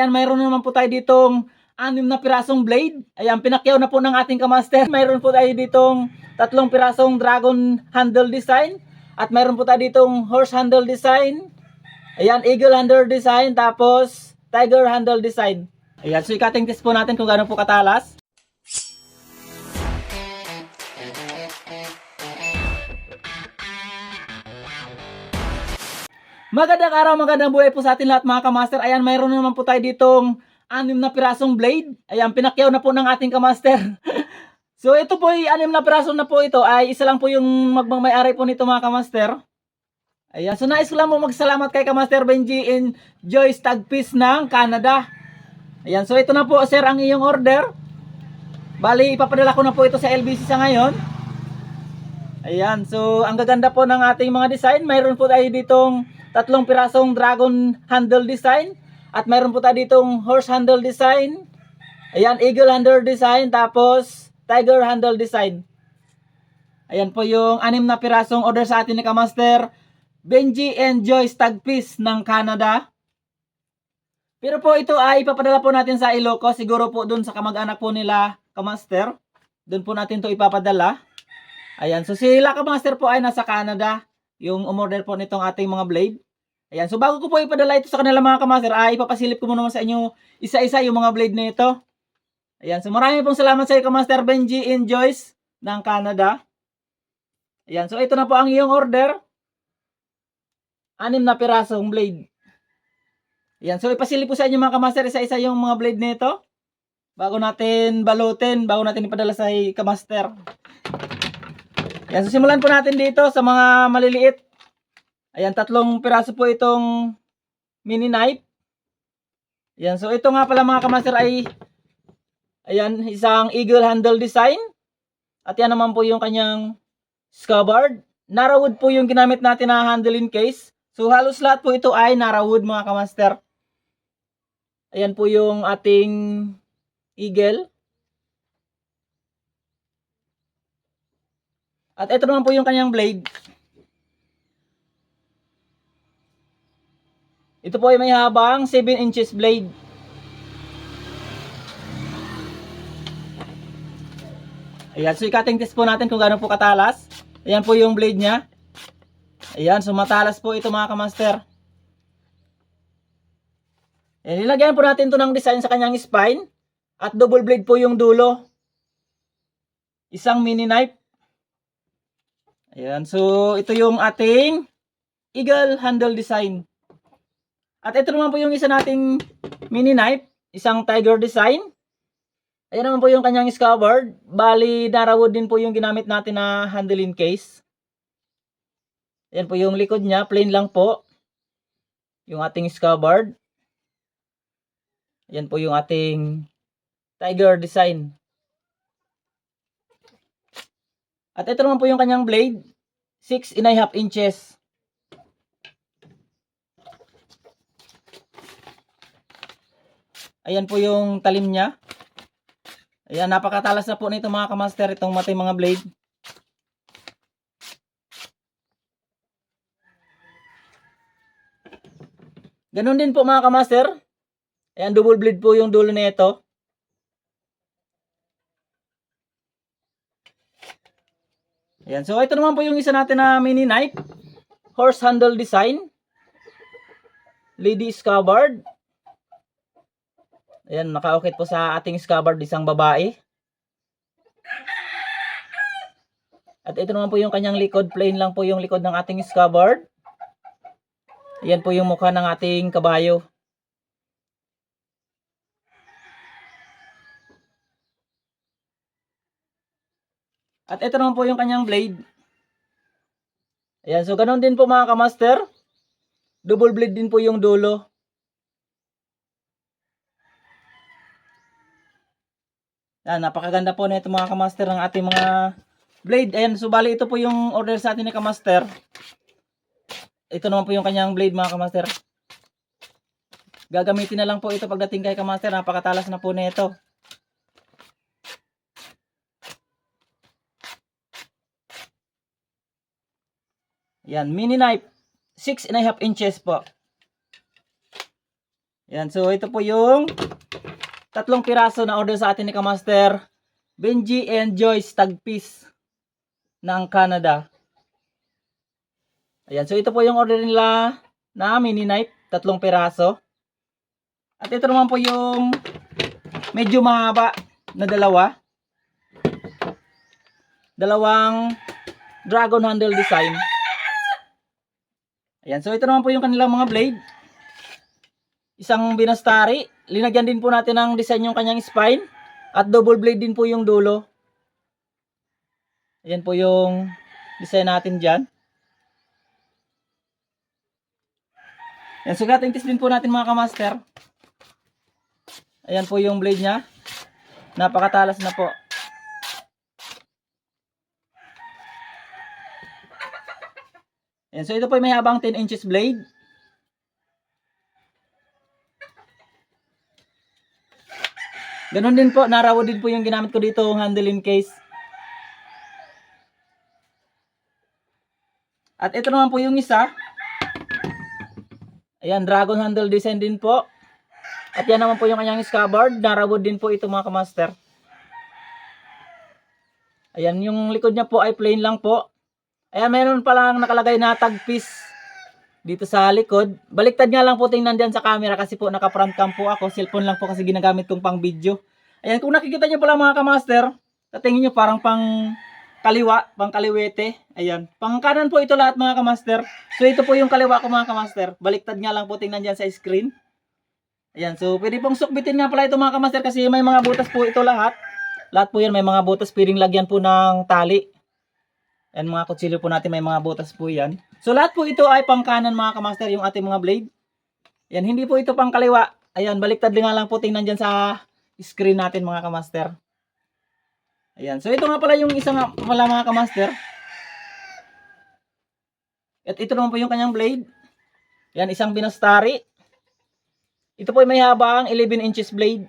Ayan, mayroon naman po tayo ditong 6 na pirasong blade. Ayan, pinakyaw na po ng ating kamaster. Mayroon po tayo ditong 3 pirasong dragon handle design. At mayroon po tayo ditong horse handle design. Ayan, eagle handle design. Tapos, tiger handle design. Ayan, so ikating test po natin kung gaano po katalas. Magandang araw, magandang buhay po sa atin lahat mga kamaster. Ayan, mayroon naman po tayo ditong 6 na pirasong blade. Ayan, pinakyaw na po ng ating kamaster. So ito po ay 6 na piraso na po ito. Ay isa lang po yung magmamay-ari po nito mga kamaster. Ayan, so nais ko lang po magsalamat kay Kamaster Benji and Joyce Tagpis ng Canada. Ayan, so ito na po sir ang iyong order. Bali, ipapadala ko na po ito sa LBC sa ngayon. Ayan, so ang gaganda po ng ating mga design. Mayroon po tayo ditong 3 pirasong dragon handle design. At mayroon po tayo ditong horse handle design. Ayan, eagle handle design. Tapos, tiger handle design. Ayan po yung 6 na pirasong order sa atin ni Kamaster Benji and Joyce Tagpis ng Canada. Pero po ito ay ipapadala po natin sa Ilocos. Siguro po dun sa kamag-anak po nila Kamaster. Dun po natin to ipapadala. Ayan, so sila Kamaster po ay nasa Canada. Yung umorder po nitong ating mga blade. Ayan, so bago ko po ipadala ito sa kanila mga Kamaster, ay ipapasilip ko muna sa inyo isa-isa yung mga blade na ito. Ayan, so marami pong salamat sa iyo Kamaster Benji and Joyce ng Canada. Ayan, so ito na po ang iyong order. 6 na pirasong blade. Ayan, so ipasilip po sa inyo mga Kamaster isa-isa yung mga blade nito. Bago natin balutin, bago natin ipadala sa Kamaster. Ayan, so simulan po natin dito sa mga maliliit. Ayan, 3 piraso po itong mini knife. Ayan, so ito nga pala mga Kamaster ay ayan, isang eagle handle design. At yan naman po yung kanyang scabbard. Narrowwood po yung ginamit natin na handling case. So halos lahat po ito ay narrowwood mga Kamaster. Ayan po yung ating eagle. At ito naman po yung kanyang blade. Ito po ay may habang 7 inches blade. Ayan, so ikating test po natin kung gaano po katalas. Ayan po yung blade niya. Ayan, so matalas po ito mga Kamaster. Ayan, nilagyan po natin ito ng design sa kanyang spine. At double blade po yung dulo. Isang mini knife. Ayan, so ito yung ating eagle handle design. At ito naman po yung isa nating mini knife, isang tiger design. Ayan naman po yung kanyang scabbard. Bali, narrowwood din po yung ginamit natin na handling case. Ayan po yung likod niya, plain lang po. Yung ating scabbard. Ayan po yung ating tiger design. At ito naman po yung kanyang blade, 6.5 inches. Ayan po yung talim niya. Ayan, napakatalas na po nito mga Kamaster, itong ating mga blade. Ganun din po mga Kamaster. Ayan, double blade po yung dulo nito. Ayan, so ito naman po yung isa natin na mini knife. Horse handle design. Lady scabbard. Ayan, naka-okay po sa ating scabbard, isang babae. At ito naman po yung kanyang likod. Plain lang po yung likod ng ating scabbard. Ayan po yung mukha ng ating kabayo. At ito naman po yung kanyang blade. Ayan, so ganun din po mga Kamaster. Double blade din po yung dulo. Ayan, napakaganda po nito mga Kamaster ng ating mga blade. Ayan, so bali ito po yung order sa atin ni Kamaster. Ito naman po yung kanyang blade mga Kamaster. Gagamitin na lang po ito pagdating kay Kamaster. Napakatalas na po nito. Yan, mini knife. 6.5 inches po. Ayan, so ito po yung 3 piraso na order sa atin ni Kamaster Benji and Joyce tagpiece ng Canada. Ayan, so ito po yung order nila na mini knife, 3 piraso. At ito naman po yung medyo mahaba na dalawang dragon handle design. Ayan, so ito naman po yung kanilang mga blade. Isang binastari. Linagyan din po natin ng design yung kanyang spine. At double blade din po yung dulo. Ayan po yung design natin dyan. Ayan, sugating test din po natin mga kamaster. Ayan po yung blade nya. Napakatalas na po. Ayan, so ito po may habang 10 inches blade. Ganon din po, narawo din po yung ginamit ko dito, handle in case. At ito naman po yung isa. Ayan, dragon handle design din po. At yan naman po yung kanyang scabbard, narawo din po ito mga kamaster. Ayan, yung likod niya po ay plain lang po. Ayan, meron pa lang nakalagay na tag piece dito sa likod. Baliktad nga lang po tingnan dyan sa camera kasi po naka front cam po ako. Cellphone lang po kasi ginagamit kong pang video. Ayan, kung nakikita nyo pala mga kamaster, tatingin nyo parang pang kaliwa, pang kaliwete. Ayan, pang kanan po ito lahat mga kamaster. So ito po yung kaliwa ko mga kamaster. Baliktad nga lang po tingnan dyan sa screen. Ayan, so pwede pong sukbitin nga pala ito mga kamaster kasi may mga butas po ito lahat. Lahat po yan may mga butas, pwedeng lagyan po ng tali. Ayan, mga kutsilyo po natin may mga butas po yan. So lahat po ito ay pang kanan mga kamaster yung ating mga blade. Ayan, hindi po ito pang kaliwa. Ayan, baliktad nga lang po tingnan dyan sa screen natin mga kamaster. Ayan, so ito nga pala yung isa nga pala mga kamaster. At ito naman po yung kanyang blade. Ayan, isang binastari. Ito po ay may habang 11 inches blade.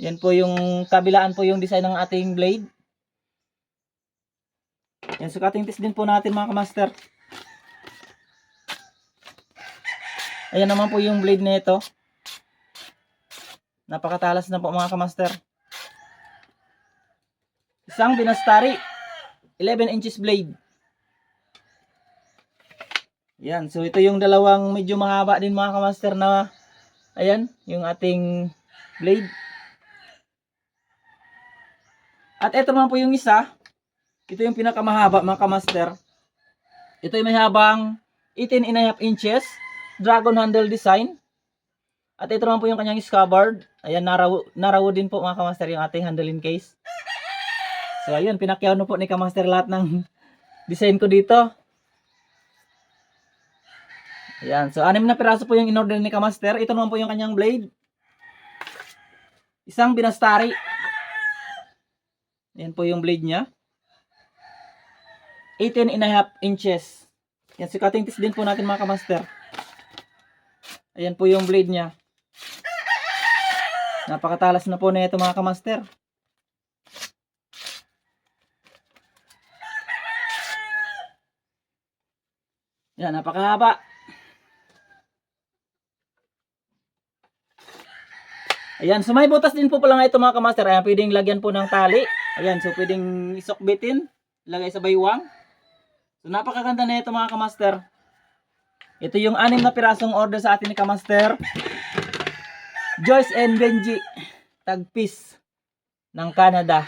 Yan po yung kabilaan po yung design ng ating blade. Yan, sukating test din po natin mga kamaster. Ayan naman po yung blade nito. Napakatalas na po mga kamaster. Isang binastari, 11 inches blade. Yan, so ito yung dalawang medyo mahaba din mga kamaster na, ayan, yung ating blade. At ito naman po yung isa. Ito yung pinakamahaba mga kamaster. Ito yung may habang 18.5 inches. Dragon handle design. At ito naman po yung kanyang scabbard. Ayan, narawo din po mga kamaster yung ating handle in case. So ayun, pinakyaw na po ni kamaster lahat ng design ko dito. Ayan, so 6 na piraso po yung in-order ni kamaster. Ito naman po yung kanyang blade. Isang binastari. Ayan po yung blade nya. 18.5 inches. Yan, sukating test din po natin mga kamaster. Ayan po yung blade nya. Napakatalas na po na ito mga kamaster. Yan, napakahaba. Ayan, so may butas din po pala nga ito mga kamaster. Ayan, pwedeng lagyan po ng tali. Ayan, so pwedeng isokbitin. Lagay sa baywang. So napakaganda na ito mga kamaster. Ito yung 6 na pirasong order sa atin ni kamaster Joyce and Benji tagpiece ng Canada.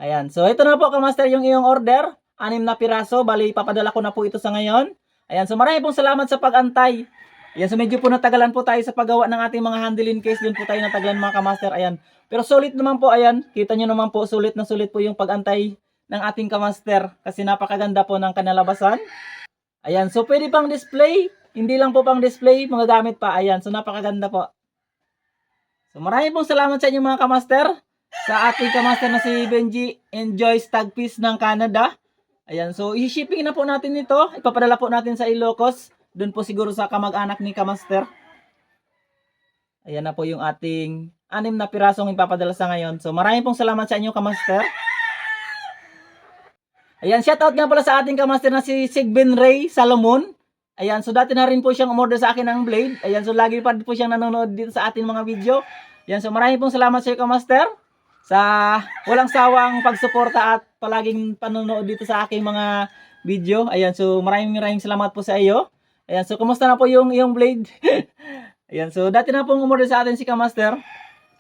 Ayan, so ito na po kamaster yung iyong order. 6 na piraso, bali papadala ko na po ito sa ngayon. Ayan, so marami pong salamat sa pag-antay. Ayan, so medyo po natagalan po tayo sa paggawa ng ating mga handle in case. Doon po tayo natagalan mga kamaster. Ayan, pero sulit naman po, ayan, kita nyo naman po, sulit na sulit po yung pag-antay ng ating kamaster. Kasi napakaganda po ng kanalabasan. Ayan, so pwede pang display. Hindi lang po pang display, mga gamit pa. Ayan, so napakaganda po. So maraming pong salamat sa inyo mga kamaster. Sa ating kamaster na si Benji and Joyce tagpiece ng Canada. Ayan, so i-shipping na po natin ito. Ipapadala po natin sa Ilocos. Doon po siguro sa kamag-anak ni kamaster. Ayan na po yung ating 6 na pirasong ipapadala sa ngayon. So maraming pong salamat sa inyo kamaster. Ayan, shoutout nga pala sa ating kamaster na si Sigben Ray Salomon. Ayan, so dati na rin po siyang umorder sa akin ng blade. Ayan, so lagi pa po siyang nanonood dito sa ating mga video. Ayan, so maraming pong salamat sa iyo, Kamaster, sa walang sawang pagsuporta at palaging panonood dito sa aking mga video. Ayan, so maraming salamat po sa iyo. Ayan, so kumusta na po yung iyong blade? Ayan, so dati na pong umorder sa atin si Kamaster.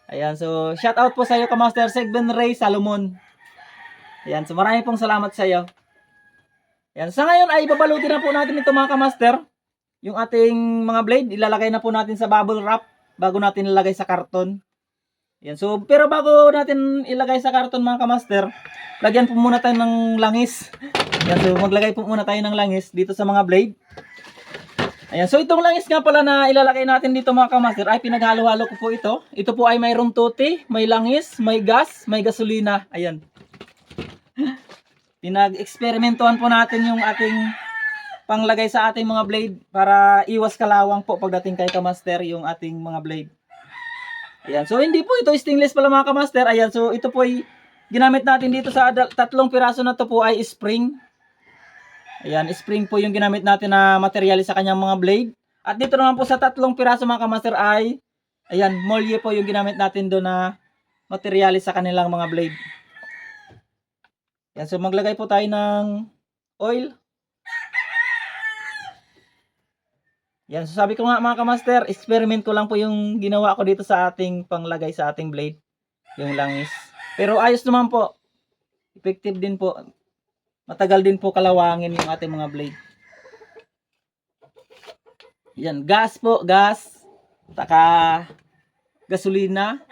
Ayan, so shout out po sa iyo, Kamaster Segben Ray Salomon. Ayan, so maraming pong salamat sa iyo. Ayan, sa ngayon ay babalutin na po natin ito mga Kamaster. Yung ating mga blade, ilalagay na po natin sa bubble wrap bago natin ilagay sa karton. Ayan, so pero bago natin ilagay sa karton mga Kamaster, lagyan po muna tayo ng langis. Ayan, so maglagay po muna tayo ng langis dito sa mga blade. Ayan, so itong langis nga pala na ilalagay natin dito mga Kamaster ay pinaghalo-halo ko po ito. Ito po ay mayroong tuti, may langis, may gas, may gasolina. Ayan. Pinag-eksperimentuhan po natin yung ating panglagay sa ating mga blade para iwas kalawang po pagdating kay Kamaster yung ating mga blade. Ayan, so hindi po ito stainless pala mga Kamaster. Ayan, so ito po ay ginamit natin dito sa tatlong piraso na to po ay spring. Ayan, spring po yung ginamit natin na materyales sa kanyang mga blade. At dito naman po sa tatlong piraso mga Kamaster ay, ayan, molye po yung ginamit natin doon na materyales sa kanilang mga blade. Yan, so maglagay po tayo ng oil. Yan, so sabi ko nga mga Kamaster, experiment ko lang po yung ginawa ko dito sa ating panglagay sa ating blade, yung langis. Pero ayos naman po. Effective din po. Matagal din po kalawangin yung ating mga blade. Yan, gas po, gas. Taka gasolina,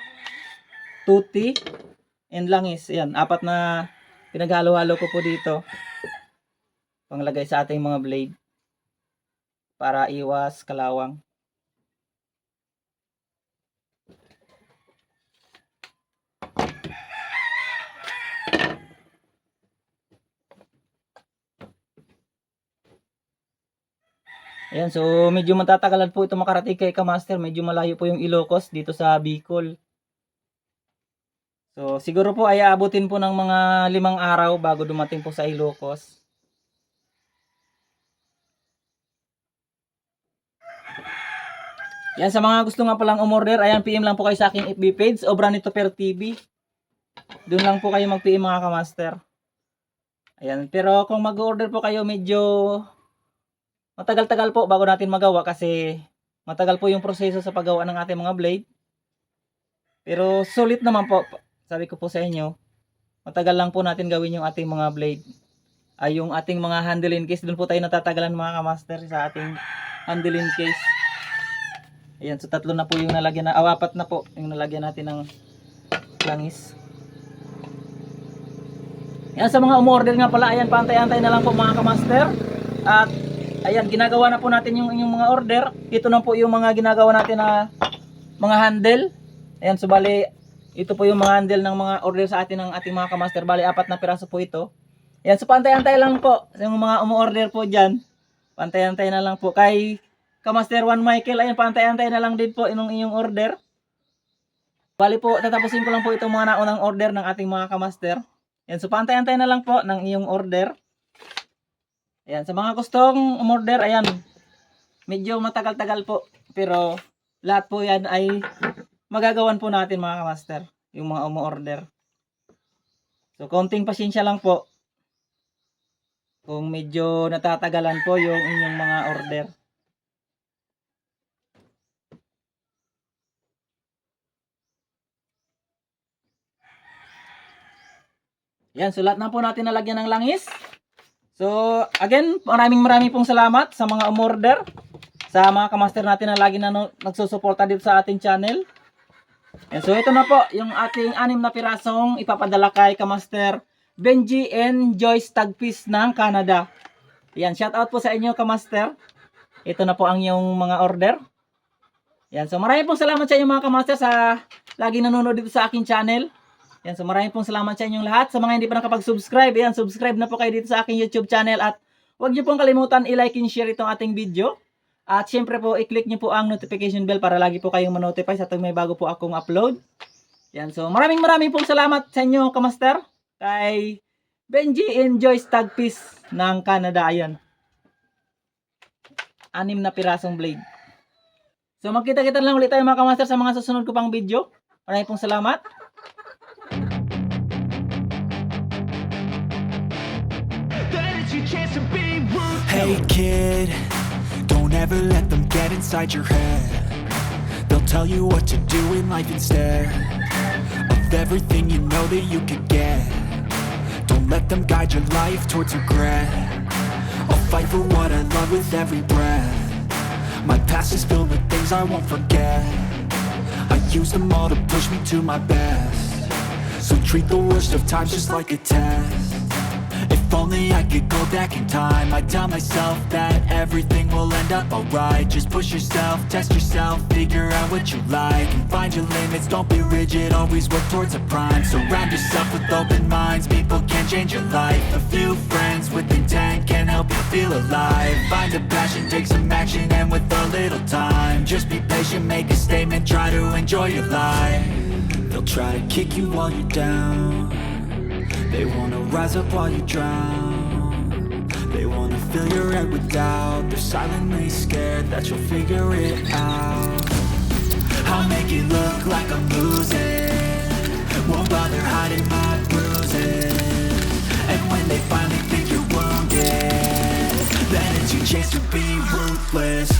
tuti, and langis. Yan, apat na pinaghalo-halo ko po dito panglagay sa ating mga blade para iwas kalawang. Ayan, so medyo matatagalan po ito makarating kay Kamaster. Medyo malayo po yung Ilocos dito sa Bicol. So, siguro po ay aabutin po ng mga 5 araw bago dumating po sa Ilocos. Yan, sa mga gusto nga palang umorder, ayan, PM lang po kayo sa aking FB page, Obranito Per TV. Doon lang po kayo mag-PM mga Kamaster. Ayan, pero kung mag-order po kayo, medyo matagal-tagal po bago natin magawa kasi matagal po yung proseso sa paggawa ng ating mga blade. Pero sulit naman po. Sabi ko po sa inyo, matagal lang po natin gawin yung ating mga blade. Ay yung ating mga handle case, doon po tayo natatagalan mga Kamaster sa ating handle case. Ayan, so 3 na po yung nalagyan na, 4 na po yung nalagyan natin ng langis. Ayan, sa mga umorder nga pala, ayan, pantay-antay na lang po mga Kamaster. At ayan, ginagawa na po natin yung inyong mga order. Ito na po yung mga ginagawa natin na mga handle. Ayan, so bali, ito po yung mga handle ng mga order sa atin ng ating mga Kamaster. Bali, 4 na piraso po ito. Ayan, so pantay-antay lang po. Sa yung mga umu-order po dyan, pantay-antay na lang po. Kay Kamaster Juan Michael, ayan, pantay-antay na lang din po inyong order. Bali po, tatapusin ko lang po itong mga naunang order ng ating mga Kamaster. Ayan, so pantay-antay na lang po ng iyong order. Ayan, sa mga gustong umorder, ayan, medyo matagal-tagal po. Pero lahat po yan ay magagawan po natin mga Kamaster, yung mga umu-order. So, konting pasensya lang po kung medyo natatagalan po yung inyong mga order. Yan, so lahat na po natin nalagyan ng langis. So, again, maraming pong salamat sa mga umorder, sa mga Kamaster natin na lagi na nagsusuporta dito sa ating channel. And so, ito na po yung ating 6 na pirasong ipapadala kay Kamaster Benji and Joyce Tagpis ng Canada. Yan, shout out po sa inyo Kamaster. Ito na po ang yung mga order. Yan, so maraming pong salamat sa inyo mga Kamaster sa lagi nanonood dito sa aking channel. Yan, so maraming pong salamat sa inyong lahat. Sa mga hindi pa nakapag-subscribe, yan, subscribe na po kayo dito sa aking YouTube channel. At huwag niyo pong kalimutan i-like and share itong ating video. At syempre po, i-click niyo po ang notification bell para lagi po kayong ma-notify sa tuwing may bago po akong upload. Yan, so maraming pong salamat sa inyo, Kamaster. Kay Benji and Joyce Tagpis ng Canada. Ayan. 6 na pirasong blade. So magkita-kita lang ulit tayo mga kamaster sa mga susunod ko pang video. Maraming pong salamat. Hey kid, don't ever let them get inside your head. They'll tell you what to do in life instead of everything you know that you could get. Don't let them guide your life towards regret. I'll fight for what I love with every breath. My past is filled with things I won't forget. I use them all to push me to my best. So treat the worst of times just like a test. If only I could go back in time, I'd tell myself that everything will end up alright. Just push yourself, test yourself, figure out what you like, and find your limits, don't be rigid, always work towards a prime. Surround yourself with open minds, people can change your life. A few friends with intent can help you feel alive. Find a passion, take some action, and with a little time, just be patient, make a statement, try to enjoy your life. They'll try to kick you while you're down. They wanna rise up while you drown. They wanna fill your head with doubt. They're silently scared that you'll figure it out. I'll make it look like I'm losing, won't bother hiding my bruises. And when they finally think you're wounded, then it's your chance to be ruthless.